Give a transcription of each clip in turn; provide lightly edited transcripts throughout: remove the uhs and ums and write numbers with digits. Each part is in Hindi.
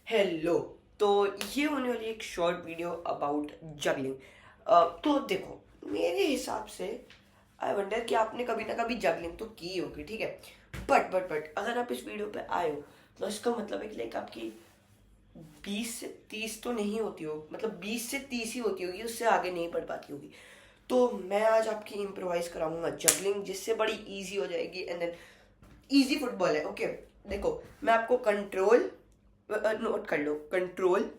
हेलो। तो ये होने वाली एक शॉर्ट वीडियो अबाउट जगलिंग। तो देखो, मेरे हिसाब से आई वंडर कि आपने कभी ना कभी जगलिंग तो की होगी, ठीक है। बट अगर आप इस वीडियो पे आए हो तो इसका मतलब है कि लाइक आपकी 20 से 30 तो नहीं होती हो, मतलब 20 से 30 ही होती होगी, उससे आगे नहीं बढ़ पाती होगी। तो मैं आज आपकी इम्प्रोवाइज कराऊंगा जगलिंग, जिससे बड़ी इजी हो जाएगी। एंड देन इजी फुटबॉल है, ओके। देखो, मैं आपको कंट्रोल, नोट कर लो, control,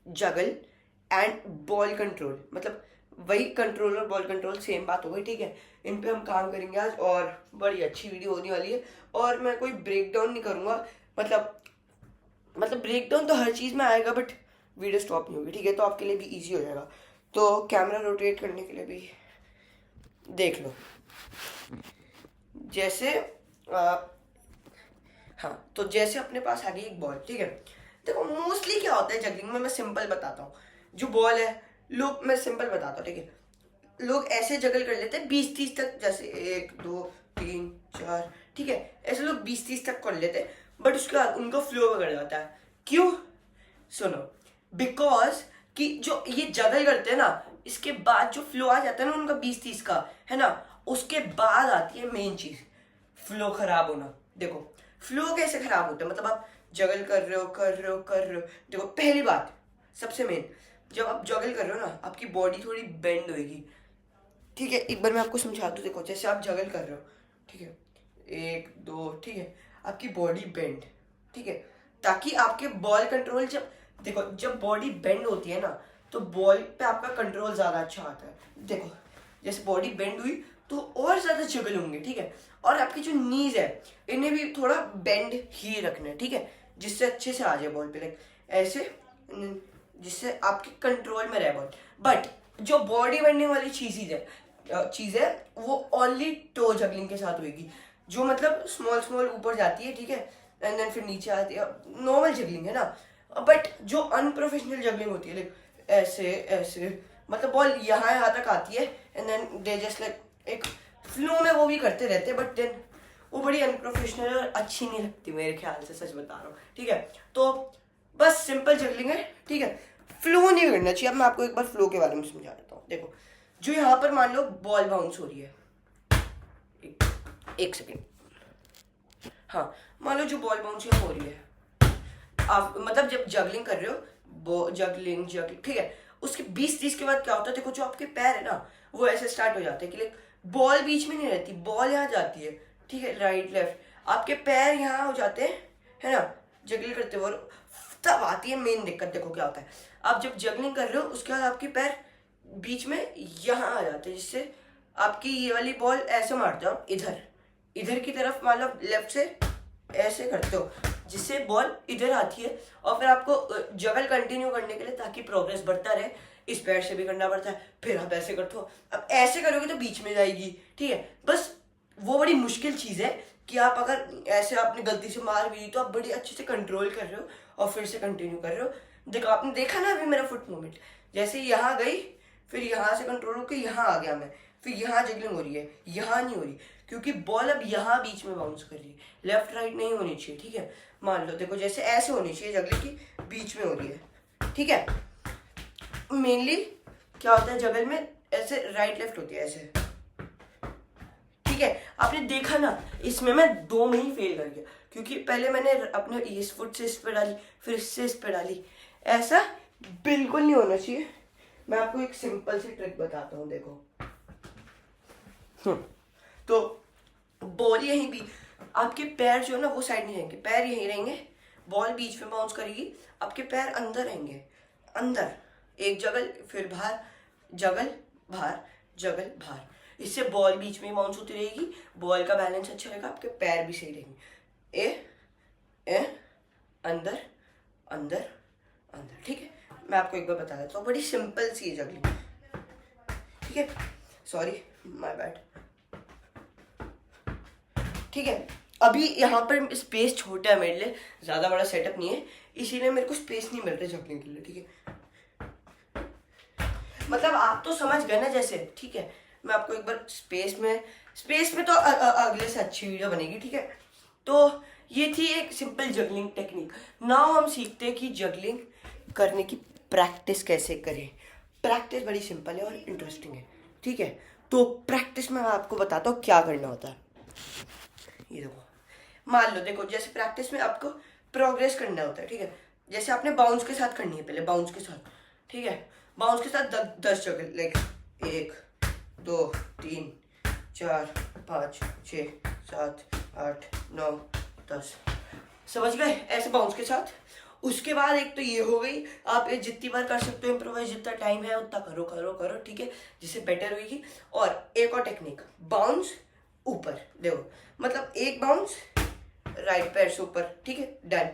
juggle and ball control, मतलब वही कंट्रोल और बॉल कंट्रोल सेम बात हो गई, ठीक है। इन पे हम काम करेंगे आज और बड़ी अच्छी वीडियो होने वाली है। और मैं कोई ब्रेक डाउन नहीं करूंगा, मतलब ब्रेक डाउन तो हर चीज़ में आएगा, बट वीडियो स्टॉप नहीं होगी, ठीक है। तो आपके लिए भी इजी हो जाएगा। तो कैमरा रोटेट करने के लिए भी देख लो, जैसे हाँ, तो जैसे अपने पास आ गई एक बॉल, ठीक है। देखो, मोस्टली क्या होता है जगलिंग में, मैं सिंपल बताता हूँ। जो बॉल है, लोग, मैं सिंपल बताता हूँ, ठीक है। लोग ऐसे जगल कर लेते हैं 20-30 तक, जैसे 1 2 3 4, ठीक है। ऐसे लोग 20-30 तक कर लेते हैं, बट उसके बाद उनका फ्लो बिगड़ जाता है। क्यों? सुनो, बिकॉज कि जो ये जगल करते हैं ना, इसके बाद जो फ्लो आ जाता है ना उनका 20-30 का, है ना, उसके बाद आती है मेन चीज, फ्लो खराब होना। देखो, फ्लो कैसे खराब होता है, मतलब आप जगल कर रहे हो देखो, पहली बात, सबसे मेन, जब आप जगल कर रहे हो ना, आपकी बॉडी थोड़ी बेंड होगी, ठीक है। एक बार मैं आपको समझा दूं, देखो, जैसे आप जगल कर रहे हो, ठीक है, 1 2, ठीक है, आपकी बॉडी बेंड, ठीक है, ताकि आपके बॉल कंट्रोल, जब देखो, जब बॉडी बेंड होती है ना, तो बॉल पे आपका कंट्रोल ज्यादा अच्छा आता है। देखो, जैसे बॉडी बेंड हुई तो और ज्यादा जगल होंगे, ठीक है। और आपकी जो नीज है, इन्हें भी थोड़ा बेंड ही रखना है, ठीक है, जिससे अच्छे से आ जाए बॉल पे, लाइक ऐसे, जिससे आपके कंट्रोल में रहे बॉल। बट जो बॉडी बेंडिंग वाली चीज है वो ओनली टो जगलिंग के साथ होगी, जो मतलब स्मॉल स्मॉल ऊपर जाती है, ठीक है, एंड देन फिर नीचे आती है, नॉर्मल जगलिंग है ना। बट जो अनप्रोफेशनल जगलिंग होती है, लाइक ऐसे ऐसे, मतलब बॉल यहाँ तक आती है, and then they just like एक फ्लो में वो भी करते रहते हैं, बट देन वो बड़ी अनप्रोफेशनल और अच्छी नहीं लगती मेरे ख्याल से, सच बता रहा हूँ, ठीक है। तो बस सिंपल जगलिंग है, ठीक है। फ्लो नहीं करना चाहिए। अब मैं आपको एक बार फ्लो के बारे में समझा देता हूँ। देखो, जो यहाँ पर मान लो बॉल बाउंस हो रही है, एक सेकेंड, हाँ, मान लो जो बॉल बाउंस हो रही है, आप मतलब जब जगलिंग कर रहे हो, जगलिंग, ठीक है, उसके 20-30 के बाद क्या होता है, देखो, जो आपके पैर है ना, वो ऐसे स्टार्ट हो जाते हैं कि लाइक बॉल बीच में नहीं रहती, बॉल यहाँ जाती है, ठीक है, राइट लेफ्ट, आपके पैर यहाँ हो जाते हैं, है ना, जगलिंग करते हुए। तब आती है मेन दिक्कत। देखो क्या होता है, आप जब जगलिंग कर रहे हो उसके बाद आपके पैर बीच में यहाँ आ जाते हैं, जिससे आपकी ये वाली बॉल ऐसे मारते हो आप इधर, इधर की तरफ, मतलब लेफ्ट से ऐसे करते हो, जिससे बॉल इधर आती है। और फिर आपको जगल कंटिन्यू करने के लिए, ताकि प्रोग्रेस बढ़ता रहे, इस पैर से भी करना पड़ता है, फिर आप ऐसे करते हो। अब ऐसे करोगे तो बीच में जाएगी, ठीक है। बस वो बड़ी मुश्किल चीज है कि आप अगर ऐसे आपने गलती से मार भी दी तो आप बड़ी अच्छे से कंट्रोल कर रहे हो और फिर से कंटिन्यू कर रहे हो। देखो, आपने देखा ना अभी मेरा फुट मूवमेंट, जैसे यहाँ गई, फिर यहाँ से कंट्रोल होकर यहाँ आ गया मैं, फिर यहाँ जगलिंग हो रही है, यहाँ नहीं हो रही, क्योंकि बॉल अब यहाँ बीच में बाउंस कर रही है, लेफ्ट राइट नहीं होनी चाहिए, ठीक है। मान लो, देखो, जैसे ऐसे होनी चाहिए जगलिंग की, बीच में हो रही है, ठीक है। मेनली क्या होता है जगल में, ऐसे राइट लेफ्ट होती है, ऐसे, ठीक है। आपने देखा ना, इसमें मैं 2 में ही फेल कर गया, क्योंकि पहले मैंने अपने इस फुट से इस पे डाली, फिर इससे इस पे डाली। ऐसा बिल्कुल नहीं होना चाहिए। मैं आपको एक सिंपल सी ट्रिक बताता हूँ, देखो। तो बॉल यहीं भी, आपके पैर जो है ना वो साइड नहीं रहेंगे, पैर यहीं रहेंगे, बॉल बीच में बाउंस करेगी, आपके पैर अंदर रहेंगे, अंदर, एक जगल, फिर बाहर, जगल, बाहर, जगल, बाहर। इससे बॉल बीच में बाउंस होती रहेगी, बॉल का बैलेंस अच्छा रहेगा, आपके पैर भी सही रहेंगे। ए अंदर, अंदर, अंदर, ठीक है। मैं आपको एक बार बता देता हूँ, बड़ी सिंपल सी है जगलिंग, ठीक है। सॉरी, माय बैड, ठीक है। अभी यहाँ पर स्पेस छोटा है मेरे लिए, ज्यादा बड़ा सेटअप नहीं है, इसीलिए मेरे को स्पेस नहीं मिल रही जगलिंग के लिए, ठीक है। मतलब आप तो समझ गए ना, जैसे, ठीक है। मैं आपको एक बार स्पेस में तो अगले से अच्छी वीडियो बनेगी, ठीक है। तो ये थी एक सिंपल जगलिंग टेक्निक। नाउ हम सीखते हैं कि जगलिंग करने की प्रैक्टिस कैसे करें। प्रैक्टिस बड़ी सिंपल है और इंटरेस्टिंग है, ठीक है। तो प्रैक्टिस में मैं आपको बताता हूँ क्या करना होता है। ये देखो, मान लो, देखो जैसे प्रैक्टिस में आपको प्रोग्रेस करना होता है, ठीक है। जैसे आपने बाउंस के साथ करनी है, पहले बाउंस के साथ, ठीक है। बाउंस के साथ 10 जगह, लाइक 1 2 3 4 5 6 7 8 9 10, समझ गए, ऐसे बाउंस के साथ। उसके बाद एक तो ये हो गई, आप ये जितनी बार कर सकते हो इम्प्रोवाइज, जितना टाइम है उतना करो करो करो, ठीक है, जिससे बेटर होगी। और एक और टेक्निक, बाउंस ऊपर, देखो मतलब एक बाउंस राइट पैर से ऊपर, ठीक है, डन।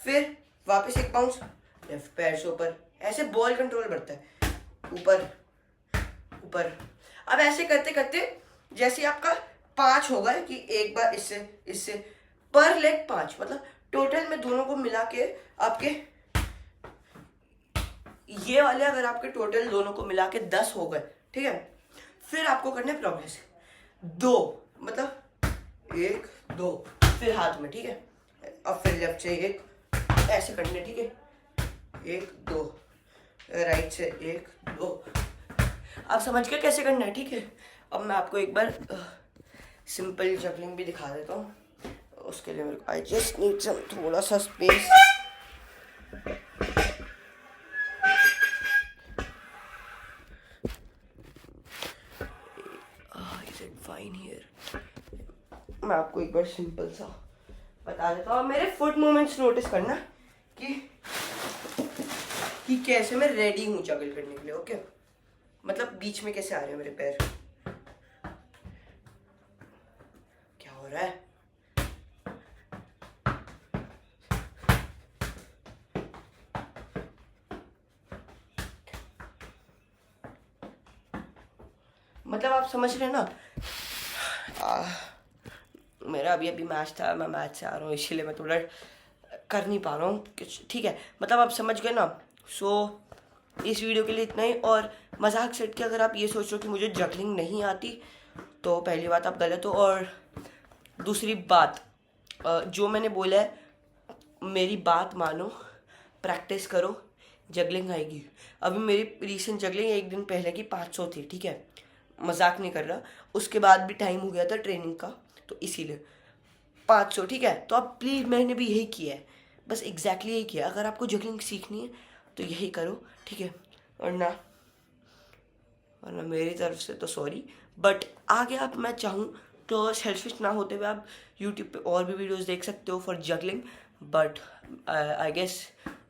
फिर वापस एक बाउंस लेफ्ट पैर से ऊपर, ऐसे बॉल कंट्रोल बढ़ता है, ऊपर ऊपर। अब ऐसे करते करते जैसे आपका 5 होगा कि एक बार इससे इससे पर लेग 5, मतलब टोटल में दोनों को मिला के आपके ये वाले, अगर आपके टोटल दोनों को मिला के 10 हो गए, ठीक है। फिर आपको करना है प्रोग्रेस 2, मतलब 1 2, फिर हाथ में, ठीक है। अब फिर लेफ्ट से 1, ऐसे करने, ठीक है, 1 2, राइट से 1 2। आप समझ गए कैसे करना है, ठीक है। अब मैं आपको एक बार सिंपल जगलिंग भी दिखा देता हूँ। उसके लिए मेरे को आई जस्ट नीड सम थोड़ा सा space. Is it fine here. मैं आपको एक बार सिंपल सा बता देता हूँ। मेरे फुट मूवमेंट्स नोटिस करना कि कैसे मैं रेडी हूँ जगल करने के लिए, ओके। मतलब बीच में कैसे आ रहे हैं मेरे पैर, क्या हो रहा है। मतलब आप समझ रहे हैं ना। मेरा अभी अभी मैच था, मैं मैच से आ रहा हूँ, इसीलिए मैं थोड़ा कर नहीं पा रहा हूँ कुछ, ठीक है। मतलब आप समझ गए ना। सो इस वीडियो के लिए इतना ही। और मजाक सेट के अगर आप ये सोच रहे हो कि मुझे जगलिंग नहीं आती, तो पहली बात आप गलत हो। और दूसरी बात, जो मैंने बोला है मेरी बात मानो, प्रैक्टिस करो, जगलिंग आएगी। अभी मेरी रीसेंट जगलिंग एक दिन पहले की 500 थी, ठीक है, मजाक नहीं कर रहा। उसके बाद भी टाइम हो गया था ट्रेनिंग का, तो इसीलिए 500, ठीक है। तो आप प्लीज़, मैंने भी यही किया है, बस एग्जैक्टली यही किया। अगर आपको जगलिंग सीखनी है तो यही करो, ठीक है। वरना मेरी तरफ से तो सॉरी, बट आगे आप, मैं चाहूँ तो सेल्फिश ना होते हुए आप यूट्यूब पे और भी वीडियोस देख सकते हो for juggling, but I guess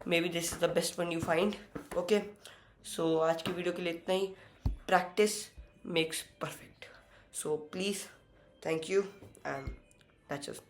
may be this is the best one you find, okay. So आज की वीडियो के लिए इतना ही। Practice makes perfect, so please, thank you and that's it.